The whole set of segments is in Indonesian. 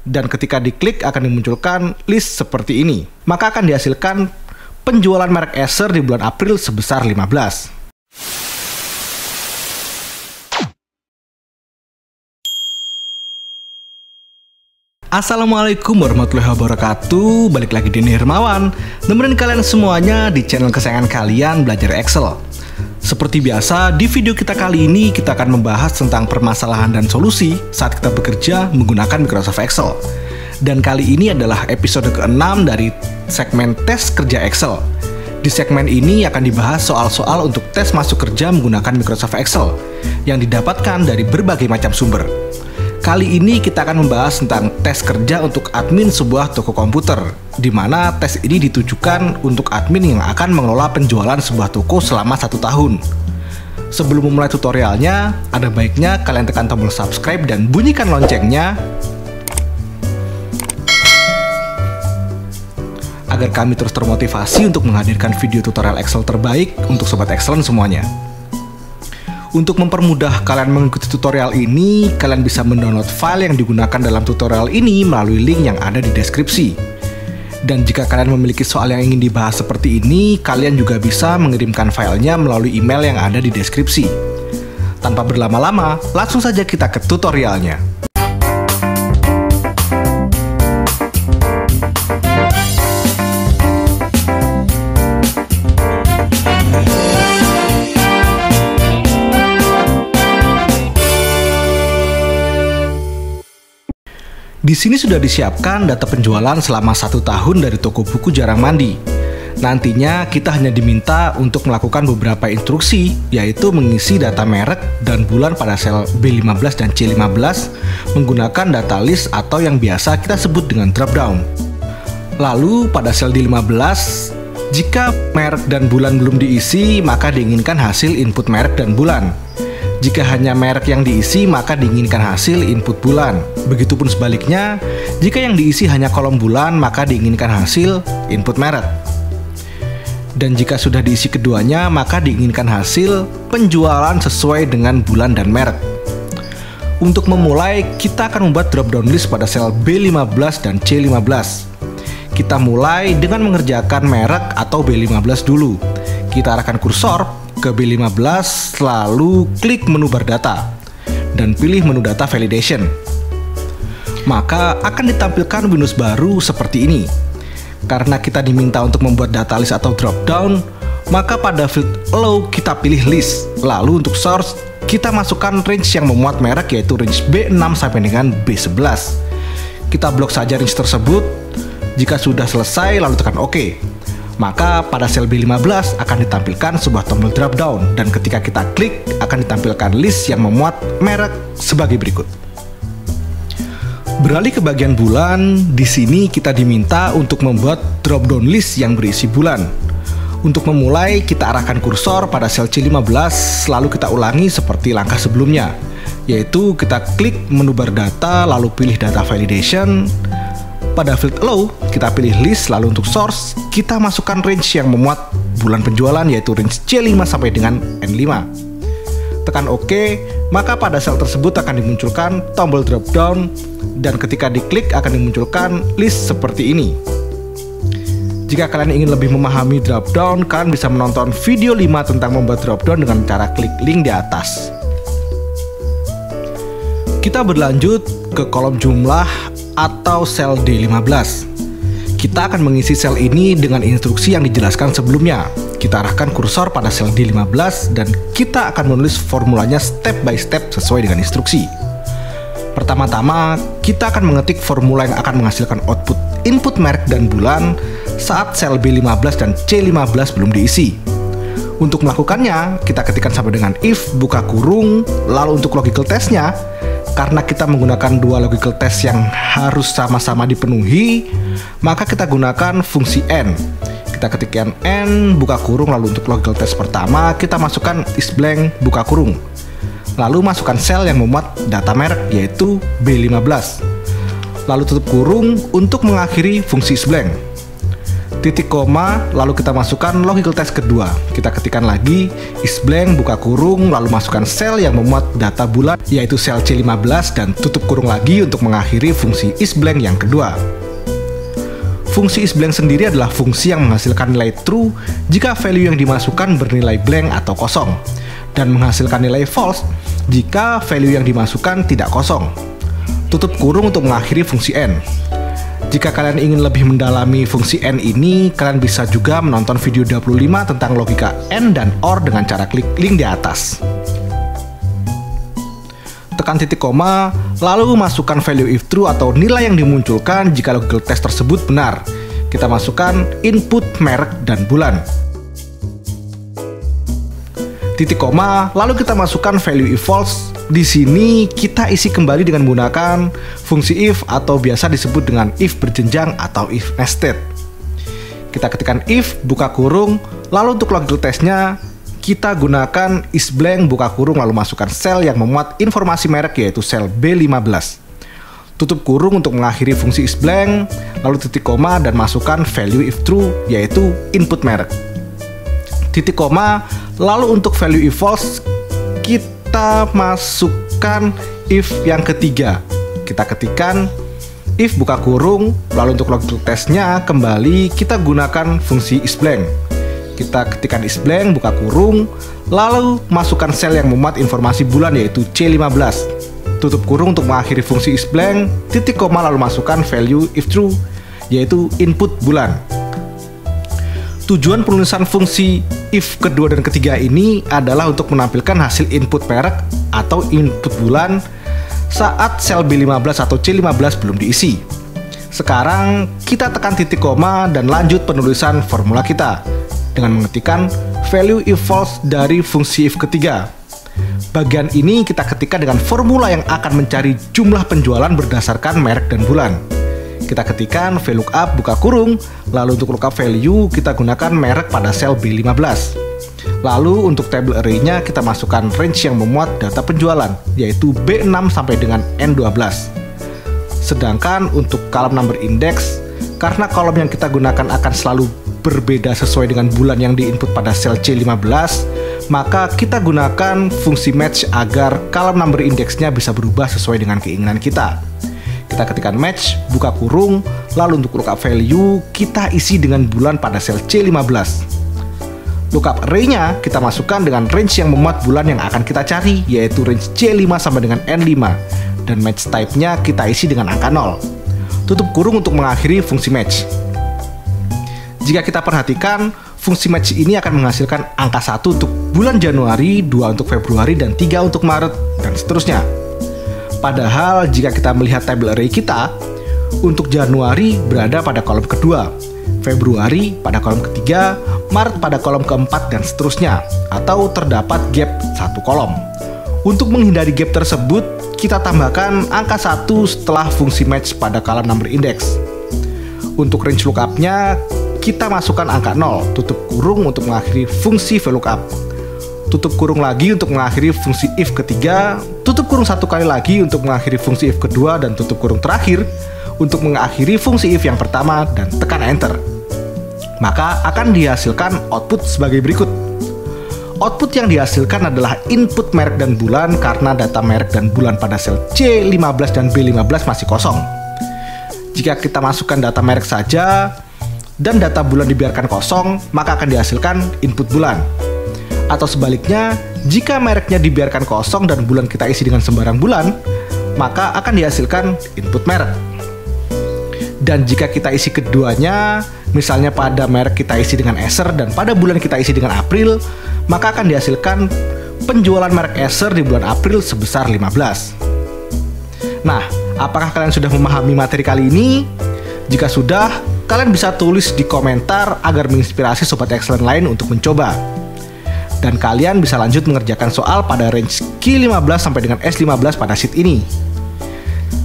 Dan ketika diklik akan dimunculkan list seperti ini. Maka akan dihasilkan penjualan merek Acer di bulan April sebesar 15. Assalamualaikum warahmatullahi wabarakatuh. Balik lagi di Hermawan, nemenin kalian semuanya di channel kesayangan kalian, Belajar Excel. Seperti biasa, di video kita kali ini kita akan membahas tentang permasalahan dan solusi saat kita bekerja menggunakan Microsoft Excel. Dan kali ini adalah episode ke-6 dari segmen tes kerja Excel. Di segmen ini akan dibahas soal-soal untuk tes masuk kerja menggunakan Microsoft Excel yang didapatkan dari berbagai macam sumber. Kali ini kita akan membahas tentang tes kerja untuk admin sebuah toko komputer, di mana tes ini ditujukan untuk admin yang akan mengelola penjualan sebuah toko selama 1 tahun. Sebelum memulai tutorialnya, ada baiknya kalian tekan tombol subscribe dan bunyikan loncengnya agar kami terus termotivasi untuk menghadirkan video tutorial Excel terbaik untuk Sobat Excellent semuanya. Untuk mempermudah kalian mengikuti tutorial ini, kalian bisa mendownload file yang digunakan dalam tutorial ini melalui link yang ada di deskripsi. Dan jika kalian memiliki soal yang ingin dibahas seperti ini, kalian juga bisa mengirimkan filenya melalui email yang ada di deskripsi. Tanpa berlama-lama, langsung saja kita ke tutorialnya. Di sini sudah disiapkan data penjualan selama 1 tahun dari toko buku Jarang Mandi. Nantinya kita hanya diminta untuk melakukan beberapa instruksi, yaitu mengisi data merek dan bulan pada sel B15 dan C15 menggunakan data list atau yang biasa kita sebut dengan dropdown. Lalu pada sel D15, jika merek dan bulan belum diisi, maka diinginkan hasil input merek dan bulan. Jika hanya merek yang diisi, maka diinginkan hasil input bulan. Begitupun sebaliknya, jika yang diisi hanya kolom bulan, maka diinginkan hasil input merek. Dan jika sudah diisi keduanya, maka diinginkan hasil penjualan sesuai dengan bulan dan merek. Untuk memulai, kita akan membuat drop-down list pada sel B15 dan C15. Kita mulai dengan mengerjakan merek atau B15 dulu. Kita arahkan kursor ke B15, lalu klik menu bar data dan pilih menu data validation. Maka akan ditampilkan Windows baru seperti ini. Karena kita diminta untuk membuat data list atau drop down, maka pada field allow kita pilih list. Lalu untuk source kita masukkan range yang memuat merek, yaitu range B6 sampai dengan B11. Kita blok saja range tersebut. Jika sudah selesai, lalu tekan OK. Maka pada sel B15 akan ditampilkan sebuah tombol drop down, dan ketika kita klik akan ditampilkan list yang memuat merek sebagai berikut. Beralih ke bagian bulan, di sini kita diminta untuk membuat drop down list yang berisi bulan. Untuk memulai, kita arahkan kursor pada sel C15, lalu kita ulangi seperti langkah sebelumnya, yaitu kita klik menu bar data lalu pilih data validation. Pada field allow, kita pilih list, lalu untuk source, kita masukkan range yang memuat bulan penjualan, yaitu range C5 sampai dengan N5. Tekan OK, maka pada sel tersebut akan dimunculkan tombol drop down, dan ketika diklik akan dimunculkan list seperti ini. Jika kalian ingin lebih memahami drop down, kalian bisa menonton video 5 tentang membuat drop down dengan cara klik link di atas. Kita berlanjut ke kolom jumlah atau sel D15. Kita akan mengisi sel ini dengan instruksi yang dijelaskan sebelumnya. Kita arahkan kursor pada sel D15 dan kita akan menulis formulanya step by step sesuai dengan instruksi. Pertama-tama, kita akan mengetik formula yang akan menghasilkan output input merek dan bulan saat sel B15 dan C15 belum diisi. Untuk melakukannya, kita ketikkan sama dengan if buka kurung, lalu untuk logical testnya, karena kita menggunakan dua logical test yang harus sama-sama dipenuhi, maka kita gunakan fungsi N. Kita ketikkan N, buka kurung, lalu untuk logical test pertama, kita masukkan is blank, buka kurung. Lalu masukkan sel yang memuat data merek, yaitu B15. Lalu tutup kurung untuk mengakhiri fungsi is blank. titik koma, lalu kita masukkan logical test kedua. Kita ketikkan lagi isBlank buka kurung, lalu masukkan sel yang memuat data bulan yaitu sel C15 dan tutup kurung lagi untuk mengakhiri fungsi isBlank yang kedua. Fungsi isBlank sendiri adalah fungsi yang menghasilkan nilai true jika value yang dimasukkan bernilai blank atau kosong, dan menghasilkan nilai false jika value yang dimasukkan tidak kosong. Tutup kurung untuk mengakhiri fungsi n. Jika kalian ingin lebih mendalami fungsi n ini, kalian bisa juga menonton video 25 tentang logika AND dan OR dengan cara klik link di atas. Tekan titik koma, lalu masukkan value if true atau nilai yang dimunculkan jika logical test tersebut benar. Kita masukkan input merek dan bulan. Titik koma, lalu kita masukkan value if false. Di sini kita isi kembali dengan menggunakan fungsi if atau biasa disebut dengan if berjenjang atau if nested. Kita ketikkan if buka kurung, lalu untuk logical testnya kita gunakan isBlank buka kurung lalu masukkan sel yang memuat informasi merek yaitu sel B15. Tutup kurung untuk mengakhiri fungsi isBlank, lalu titik koma dan masukkan value if true yaitu input merek. Titik koma, lalu untuk value if false kita masukkan if yang ketiga. Kita ketikkan if buka kurung, lalu untuk logical testnya kembali kita gunakan fungsi isBlank. Kita ketikkan isBlank buka kurung, lalu masukkan sel yang memuat informasi bulan yaitu C15. Tutup kurung untuk mengakhiri fungsi isBlank, titik koma lalu masukkan value if true yaitu input bulan. Tujuan penulisan fungsi if kedua dan ketiga ini adalah untuk menampilkan hasil input merek atau input bulan saat sel B15 atau C15 belum diisi. Sekarang kita tekan titik koma dan lanjut penulisan formula kita dengan mengetikkan value if false dari fungsi if ketiga. Bagian ini kita ketikkan dengan formula yang akan mencari jumlah penjualan berdasarkan merek dan bulan. Kita ketikkan VLOOKUP buka kurung, lalu untuk lookup value kita gunakan merek pada sel B15. Lalu untuk table array-nya kita masukkan range yang memuat data penjualan, yaitu B6 sampai dengan N12. Sedangkan untuk column number index, karena kolom yang kita gunakan akan selalu berbeda sesuai dengan bulan yang diinput pada sel C15, maka kita gunakan fungsi match agar column number index-nya bisa berubah sesuai dengan keinginan kita. Kita ketikkan match, buka kurung, lalu untuk lookup value kita isi dengan bulan pada sel C15. Lookup array-nya kita masukkan dengan range yang memuat bulan yang akan kita cari, yaitu range C5 sampai dengan N5, dan match type-nya kita isi dengan angka 0. Tutup kurung untuk mengakhiri fungsi match. Jika kita perhatikan, fungsi match ini akan menghasilkan angka 1 untuk bulan Januari, 2 untuk Februari, dan 3 untuk Maret, dan seterusnya. Padahal jika kita melihat table array kita, untuk Januari berada pada kolom kedua, Februari pada kolom ketiga, Maret pada kolom keempat, dan seterusnya, atau terdapat gap satu kolom. Untuk menghindari gap tersebut, kita tambahkan angka 1 setelah fungsi match pada column number index. Untuk range lookup-nya, kita masukkan angka 0, tutup kurung untuk mengakhiri fungsi VLOOKUP. Tutup kurung lagi untuk mengakhiri fungsi if ketiga, tutup kurung satu kali lagi untuk mengakhiri fungsi if kedua, dan tutup kurung terakhir untuk mengakhiri fungsi if yang pertama, dan tekan enter. Maka akan dihasilkan output sebagai berikut. Output yang dihasilkan adalah input merek dan bulan karena data merek dan bulan pada sel C15 dan B15 masih kosong. Jika kita masukkan data merek saja dan data bulan dibiarkan kosong, maka akan dihasilkan input bulan. Atau sebaliknya, jika mereknya dibiarkan kosong dan bulan kita isi dengan sembarang bulan, maka akan dihasilkan input merek. Dan jika kita isi keduanya, misalnya pada merek kita isi dengan Acer dan pada bulan kita isi dengan April, maka akan dihasilkan penjualan merek Acer di bulan April sebesar 15. Nah, apakah kalian sudah memahami materi kali ini? Jika sudah, kalian bisa tulis di komentar agar menginspirasi sobat Excellent lain untuk mencoba. Dan kalian bisa lanjut mengerjakan soal pada range Q15 sampai dengan S15 pada sheet ini.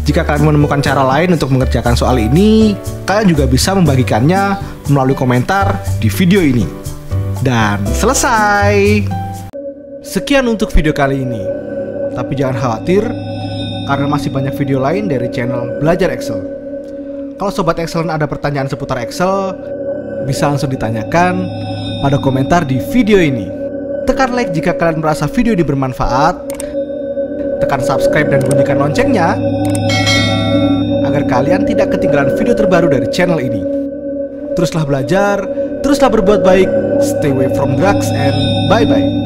Jika kalian menemukan cara lain untuk mengerjakan soal ini, kalian juga bisa membagikannya melalui komentar di video ini. Dan selesai. Sekian untuk video kali ini. Tapi jangan khawatir, karena masih banyak video lain dari channel Belajar Excel. Kalau Sobat Excellent ada pertanyaan seputar Excel, bisa langsung ditanyakan pada komentar di video ini. Tekan like jika kalian merasa video ini bermanfaat. Tekan subscribe dan bunyikan loncengnya agar kalian tidak ketinggalan video terbaru dari channel ini. Teruslah belajar, teruslah berbuat baik, stay away from drugs, and bye-bye.